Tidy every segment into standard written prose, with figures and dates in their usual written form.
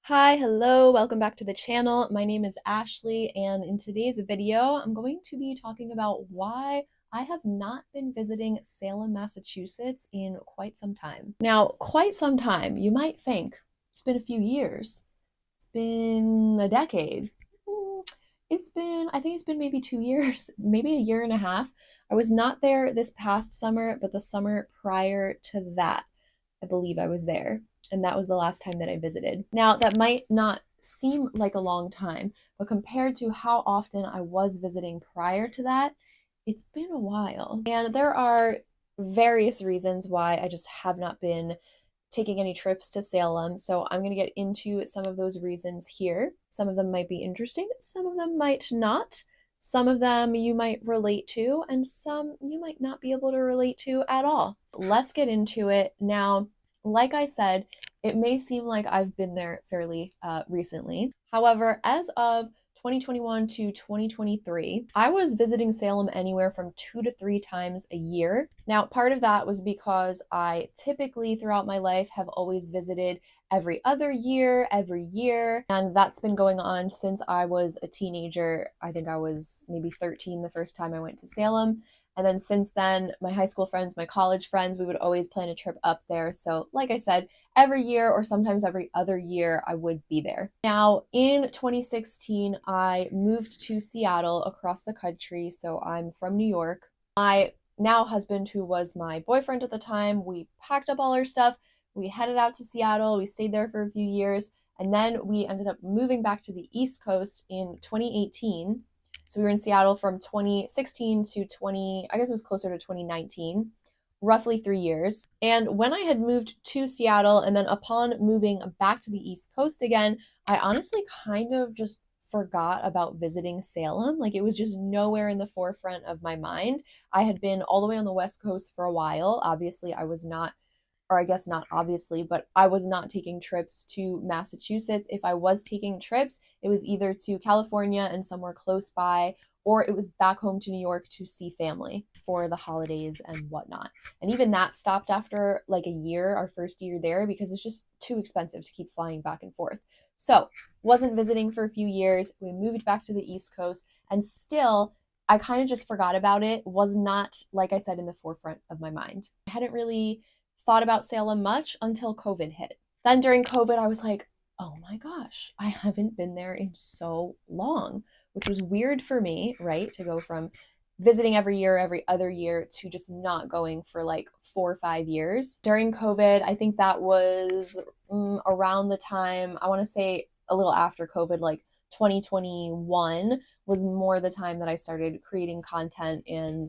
Hi, hello, welcome back to the channel. My name is Ashley, and in today's video, I'm going to be talking about why I have not been visiting Salem, Massachusetts in quite some time. Now, quite some time, you might think it's been a few years, it's been a decade. I think it's been maybe 2 years, maybe a year and a half. I was not there this past summer, but the summer prior to that, I believe I was there, and that was the last time that I visited. Now, that might not seem like a long time, but compared to how often I was visiting prior to that, it's been a while. And there are various reasons why I just have not been taking any trips to Salem. So I'm going to get into some of those reasons here. Some of them might be interesting, some of them might not. Some of them you might relate to, and some you might not be able to relate to at all. Let's get into it. Now, like I said, it may seem like I've been there fairly recently. However, as of 2021 to 2023, I was visiting Salem anywhere from 2 to 3 times a year. Now, part of that was because I typically throughout my life have always visited every other year, every year, and that's been going on since I was a teenager. I think I was maybe 13 the first time I went to Salem. And then since then, my high school friends, my college friends, we would always plan a trip up there. So, like I said, every year or sometimes every other year, I would be there. Now, in 2016, I moved to Seattle across the country. So, I'm from New York. My now husband, who was my boyfriend at the time, we packed up all our stuff. We headed out to Seattle. We stayed there for a few years. And then we ended up moving back to the East Coast in 2018. So we were in Seattle from 2016 to I guess it was closer to 2019, roughly 3 years. And when I had moved to Seattle and then upon moving back to the East Coast again, I honestly kind of just forgot about visiting Salem. Like, it was just nowhere in the forefront of my mind. I had been all the way on the West Coast for a while. Obviously, I was not, or I guess not obviously, but I was not taking trips to Massachusetts. If I was taking trips, it was either to California and somewhere close by, or it was back home to New York to see family for the holidays and whatnot. And even that stopped after like a year, our first year there, because it's just too expensive to keep flying back and forth. So, wasn't visiting for a few years. We moved back to the East Coast, and still, I kind of just forgot about it. Was not, like I said, in the forefront of my mind. I hadn't really thought about Salem much until COVID hit. Then during COVID, I was like, oh my gosh, I haven't been there in so long, which was weird for me, right? To go from visiting every year, every other year, to just not going for like 4 or 5 years. During COVID, I think that was around the time, I want to say a little after COVID, like 2021 was more the time that I started creating content and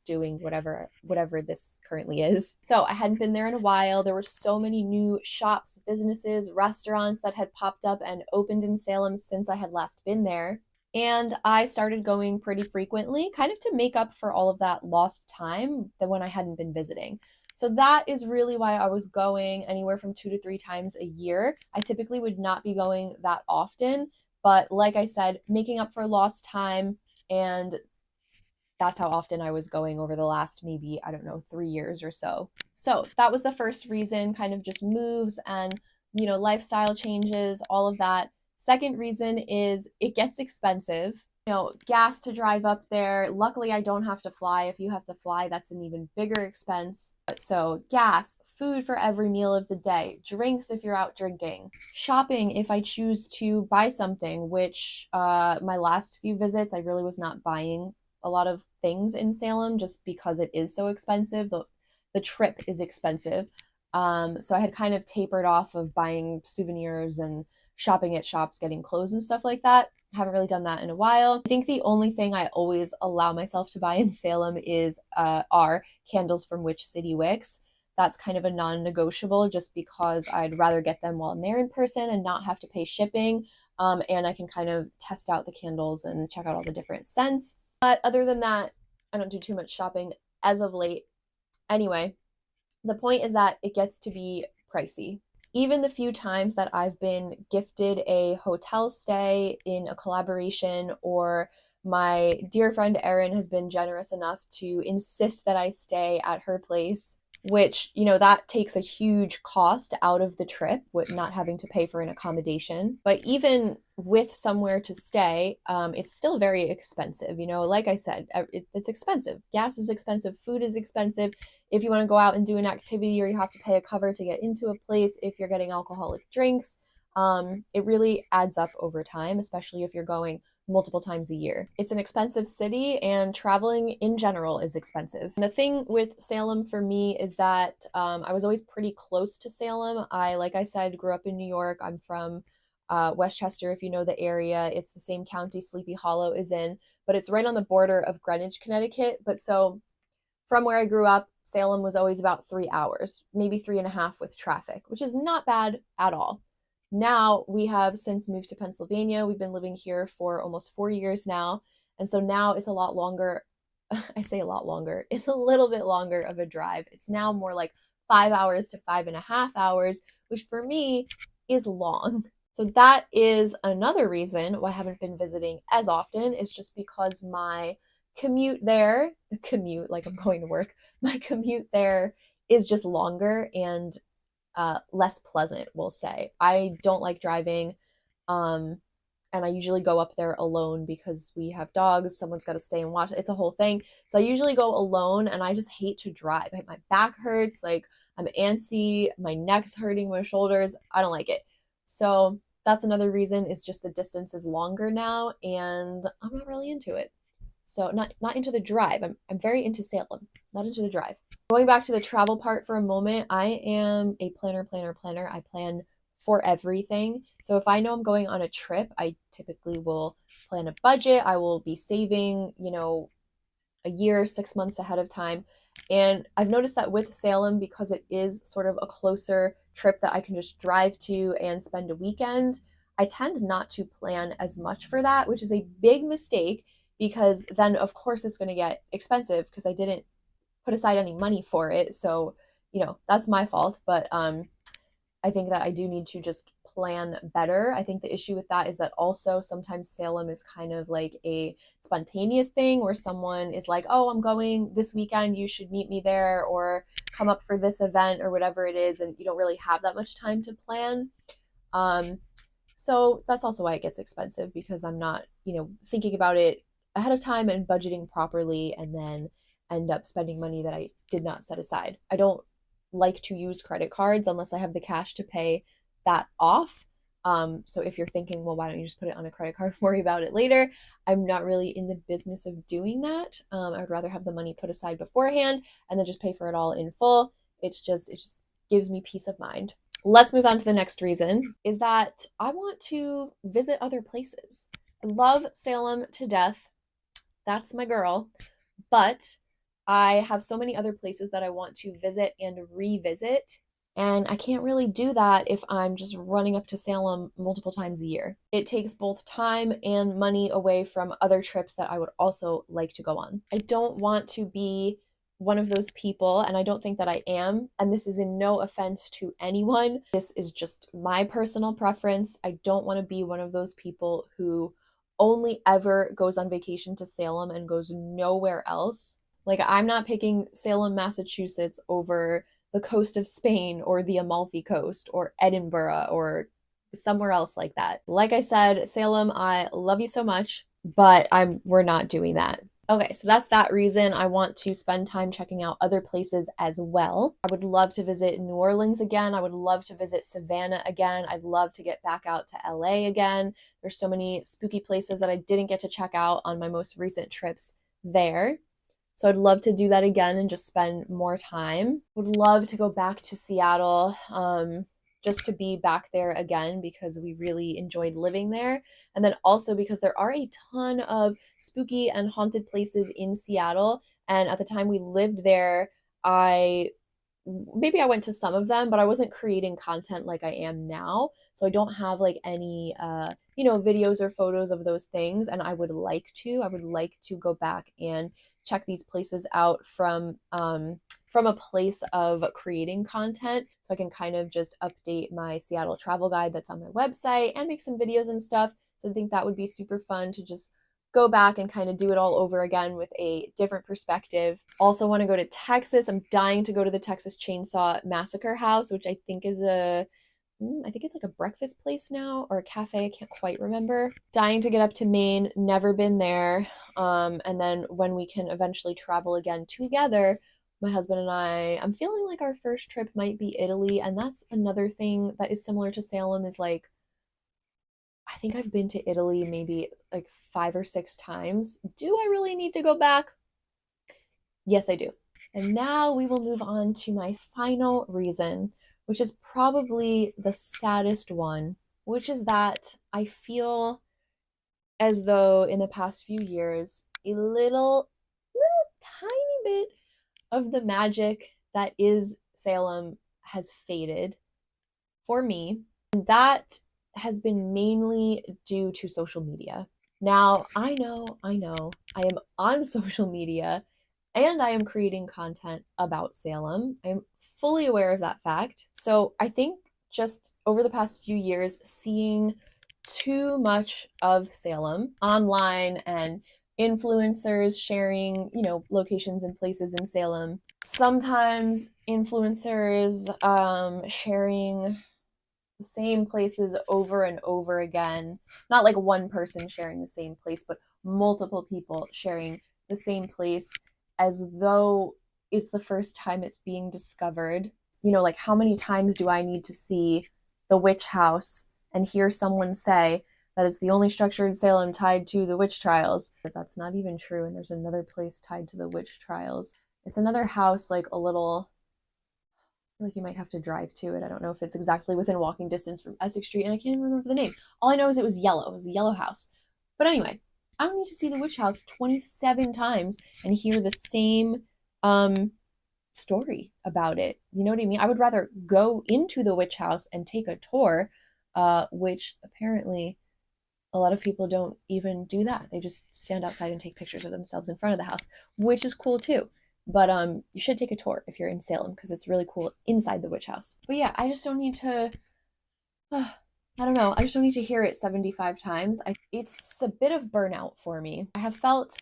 doing whatever this currently is. So I hadn't been there in a while. There were so many new shops, businesses, restaurants that had popped up and opened in Salem since I had last been there. And I started going pretty frequently, kind of to make up for all of that lost time that when I hadn't been visiting. So that is really why I was going anywhere from 2 to 3 times a year. I typically would not be going that often, but like I said, making up for lost time, and that's how often I was going over the last maybe, I don't know, 3 years or so. So that was the first reason, kind of just moves and, lifestyle changes, all of that. Second reason is it gets expensive. Gas to drive up there. Luckily, I don't have to fly. If you have to fly, that's an even bigger expense. So, gas, food for every meal of the day, drinks if you're out drinking, shopping if I choose to buy something, which my last few visits, I really was not buying a lot of things in Salem just because it is so expensive. The trip is expensive. So I had kind of tapered off of buying souvenirs and shopping at shops, getting clothes and stuff like that. Haven't really done that in a while. I think the only thing I always allow myself to buy in Salem are candles from Witch City Wicks. That's kind of a non-negotiable just because I'd rather get them while I'm there in person and not have to pay shipping. And I can kind of test out the candles and check out all the different scents. But other than that, I don't do too much shopping as of late. Anyway, the point is that it gets to be pricey. Even the few times that I've been gifted a hotel stay in a collaboration, or my dear friend Erin has been generous enough to insist that I stay at her place, which, you know, that takes a huge cost out of the trip with not having to pay for an accommodation. But even with somewhere to stay, it's still very expensive. You know, like I said, it's expensive. Gas is expensive, food is expensive. If you want to go out and do an activity, or you have to pay a cover to get into a place, if you're getting alcoholic drinks, it really adds up over time, especially if you're going multiple times a year. It's an expensive city, and traveling in general is expensive. And the thing with Salem for me is that I was always pretty close to Salem. Like I said, grew up in New York. I'm from Westchester, if you know the area. It's the same county Sleepy Hollow is in, but it's right on the border of Greenwich, Connecticut. But so from where I grew up, Salem was always about 3 hours, maybe 3.5 with traffic, which is not bad at all. Now we have since moved to Pennsylvania. We've been living here for almost 4 years now. And so now it's a lot longer. I say a lot longer. It's a little bit longer of a drive. It's now more like 5 hours to 5.5 hours, which for me is long. So that is another reason why I haven't been visiting as often, is just because my commute there, commute like I'm going to work, my commute there is just longer and less pleasant, we'll say. I don't like driving, and I usually go up there alone because we have dogs. Someone's got to stay and watch. It's a whole thing. So I usually go alone, and I just hate to drive. My back hurts, like I'm antsy, my neck's hurting, my shoulders. I don't like it. So that's another reason, is just the distance is longer now, and I'm not really into it. So not into the drive. I'm very into Salem, not into the drive. Going back to the travel part for a moment, I am a planner. I plan for everything. So if I know I'm going on a trip, I typically will plan a budget. I will be saving, you know, a year, 6 months ahead of time. And I've noticed that with Salem, because it is sort of a closer trip that I can just drive to and spend a weekend, I tend not to plan as much for that, which is a big mistake, because then of course it's going to get expensive because I didn't put aside any money for it. So, you know, that's my fault. But I think that I do need to just plan better. I think the issue with that is that also sometimes Salem is kind of like a spontaneous thing where someone is like, oh, I'm going this weekend, you should meet me there, or come up for this event, or whatever it is. And you don't really have that much time to plan. So that's also why it gets expensive, because I'm not, you know, thinking about it ahead of time and budgeting properly, and then end up spending money that I did not set aside. I don't like to use credit cards unless I have the cash to pay that off. So if you're thinking, well, why don't you just put it on a credit card and worry about it later? I'm not really in the business of doing that. I would rather have the money put aside beforehand and then just pay for it all in full. It just gives me peace of mind. Let's move on to the next reason, is that I want to visit other places. I love Salem to death. That's my girl. But I have so many other places that I want to visit and revisit, and I can't really do that if I'm just running up to Salem multiple times a year. It takes both time and money away from other trips that I would also like to go on. I don't want to be one of those people, and I don't think that I am, and this is in no offense to anyone. This is just my personal preference. I don't want to be one of those people who only ever goes on vacation to Salem and goes nowhere else. Like, I'm not picking Salem, Massachusetts over the coast of Spain or the Amalfi Coast or Edinburgh or somewhere else like that. Like I said, Salem, I love you so much, but we're not doing that. Okay, so that's that reason. I want to spend time checking out other places as well. I would love to visit New Orleans again. I would love to visit Savannah again. I'd love to get back out to LA again. There's so many spooky places that I didn't get to check out on my most recent trips there. So I'd love to do that again and just spend more time. Would love to go back to Seattle, just to be back there again, because we really enjoyed living there. And then also because there are a ton of spooky and haunted places in Seattle. And at the time we lived there, maybe I went to some of them, but I wasn't creating content like I am now. So I don't have like any, videos or photos of those things. And I would like to go back and check these places out from a place of creating content. So I can kind of just update my Seattle travel guide that's on my website and make some videos and stuff. So I think that would be super fun to just go back and kind of do it all over again with a different perspective. Also want to go to Texas. I'm dying to go to the Texas Chainsaw Massacre House, which I think is I think it's like a breakfast place now or a cafe. I can't quite remember. Dying to get up to Maine, never been there. And then when we can eventually travel again together, my husband and I'm feeling like our first trip might be Italy. And that's another thing that is similar to Salem is like, I think I've been to Italy maybe like 5 or 6 times. Do I really need to go back? Yes, I do. And now we will move on to my final reason, which is probably the saddest one, which is that I feel as though in the past few years, little tiny bit of the magic that is Salem has faded for me. And that has been mainly due to social media. Now, I know, I am on social media and I am creating content about Salem. I am fully aware of that fact. So I think just over the past few years, seeing too much of Salem online and influencers sharing, locations and places in Salem. Sometimes influencers sharing the same places over and over again. Not like one person sharing the same place, but multiple people sharing the same place as though it's the first time it's being discovered. Like how many times do I need to see the witch house and hear someone say that it's the only structure in Salem tied to the witch trials? But that's not even true, and there's another place tied to the witch trials. It's another house, like a little, like you might have to drive to it. I don't know if it's exactly within walking distance from Essex Street, and I can't even remember the name. All I know is it was yellow. It was a yellow house. But anyway, I don't need to see the witch house 27 times and hear the same story about it. You know what I mean? I would rather go into the witch house and take a tour, which apparently a lot of people don't even do that. They just stand outside and take pictures of themselves in front of the house, which is cool too. But you should take a tour if you're in Salem because it's really cool inside the witch house. But yeah, I just don't need to. I don't know. I just don't need to hear it 75 times. It's a bit of burnout for me. I have felt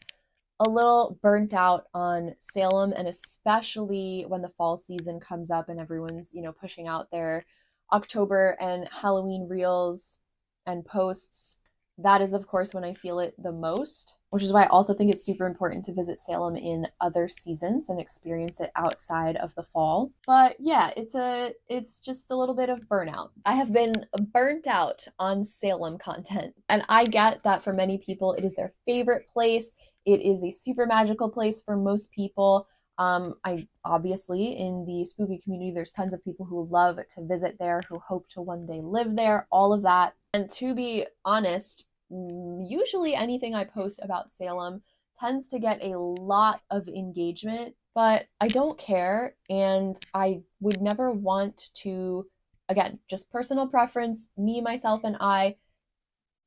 a little burnt out on Salem, and especially when the fall season comes up and everyone's, pushing out their October and Halloween reels and posts. That is, of course, when I feel it the most, which is why I also think it's super important to visit Salem in other seasons and experience it outside of the fall. But yeah, it's just a little bit of burnout. I have been burnt out on Salem content, and I get that for many people it is their favorite place. It is a super magical place for most people. I obviously in the spooky community, there's tons of people who love to visit there, who hope to one day live there, all of that. And to be honest, usually anything I post about Salem tends to get a lot of engagement, but I don't care. And I would never want to, again, just personal preference, me, myself, and I,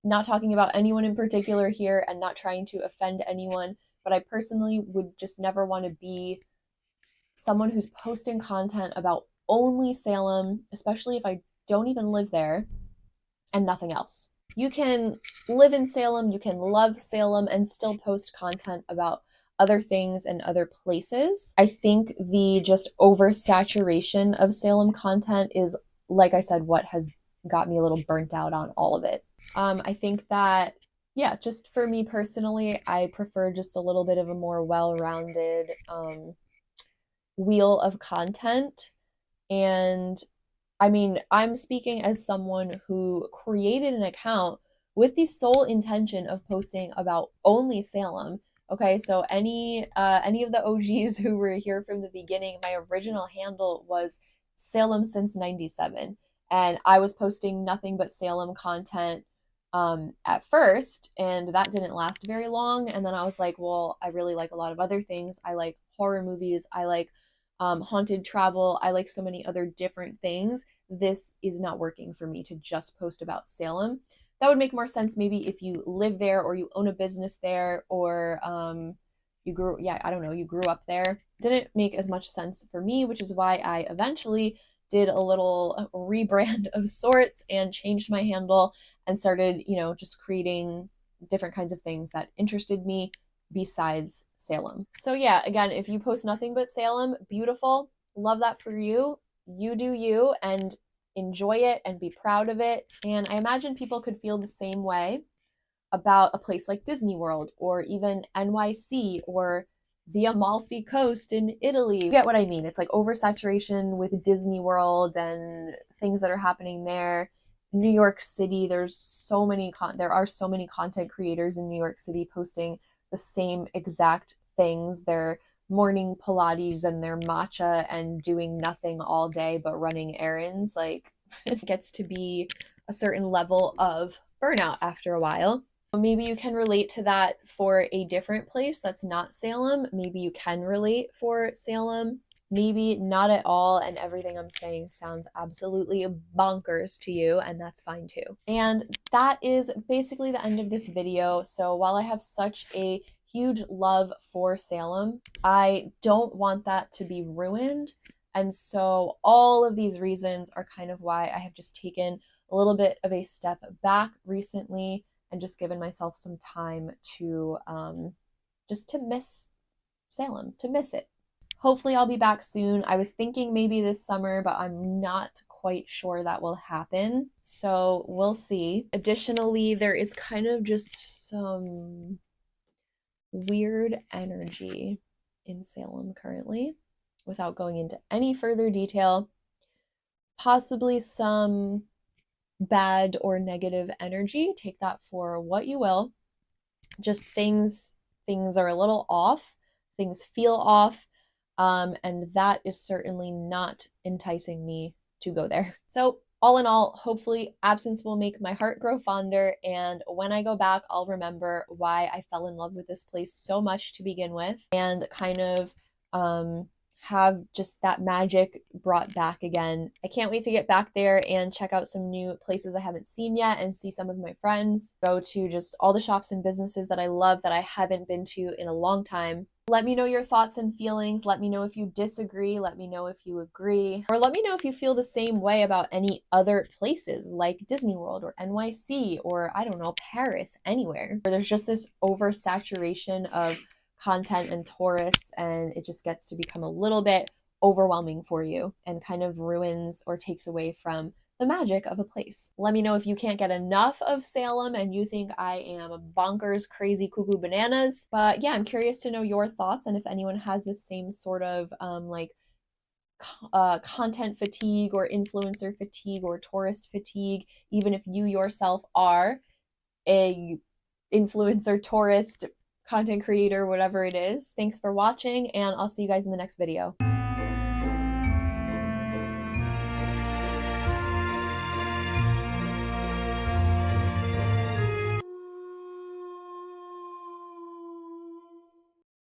not talking about anyone in particular here and not trying to offend anyone, but I personally would just never want to be someone who's posting content about only Salem, especially if I don't even live there, and nothing else. You can live in Salem, you can love Salem, and still post content about other things and other places. I think the just oversaturation of Salem content is, like I said, what has got me a little burnt out on all of it. I think that, yeah, just for me personally, I prefer just a little bit of a more well-rounded wheel of content. And I mean, I'm speaking as someone who created an account with the sole intention of posting about only Salem. Okay, so any of the OGs who were here from the beginning, my original handle was Salem since '97, and I was posting nothing but Salem content at first, and that didn't last very long. And then I was like, well, I really like a lot of other things. I like horror movies. I like haunted travel. I like so many other different things. This is not working for me to just post about Salem. That would make more sense maybe if you live there or you own a business there or you grew up there. Didn't make as much sense for me, which is why I eventually did a little rebrand of sorts and changed my handle and started, just creating different kinds of things that interested me besides Salem. So yeah, again, if you post nothing but Salem, beautiful. Love that for you. You do you and enjoy it and be proud of it. And I imagine people could feel the same way about a place like Disney World or even NYC or the Amalfi Coast in Italy. You get what I mean? It's like oversaturation with Disney World and things that are happening there. New York City, there are so many content creators in New York City posting the same exact things. Their morning Pilates and their matcha and doing nothing all day but running errands. Like it gets to be a certain level of burnout after a while. Maybe you can relate to that for a different place that's not Salem. Maybe you can relate for Salem. Maybe not at all, and everything I'm saying sounds absolutely bonkers to you, and that's fine too. And that is basically the end of this video. So while I have such a huge love for Salem, I don't want that to be ruined. And so all of these reasons are kind of why I have just taken a little bit of a step back recently and just given myself some time to just to miss Salem, to miss it. Hopefully I'll be back soon. I was thinking maybe this summer, but I'm not quite sure that will happen. So we'll see. Additionally, there is kind of just some weird energy in Salem currently, without going into any further detail. Possibly some bad or negative energy. Take that for what you will. Just things are a little off. Things feel off. And that is certainly not enticing me to go there. So all in all, hopefully absence will make my heart grow fonder. And when I go back, I'll remember why I fell in love with this place so much to begin with and kind of have just that magic brought back again. I can't wait to get back there and check out some new places I haven't seen yet and see some of my friends. Go to just all the shops and businesses that I love that I haven't been to in a long time. Let me know your thoughts and feelings. Let me know if you disagree. Let me know if you agree. Or let me know if you feel the same way about any other places like Disney World or NYC or, I don't know, Paris, anywhere. Where there's just this oversaturation of content and tourists, and it just gets to become a little bit overwhelming for you and kind of ruins or takes away from the magic of a place. Let me know if you can't get enough of Salem and you think I am bonkers, crazy, cuckoo bananas. But yeah, I'm curious to know your thoughts and if anyone has the same sort of content fatigue or influencer fatigue or tourist fatigue, even if you yourself are a influencer, tourist, content creator, whatever it is. Thanks for watching, and I'll see you guys in the next video.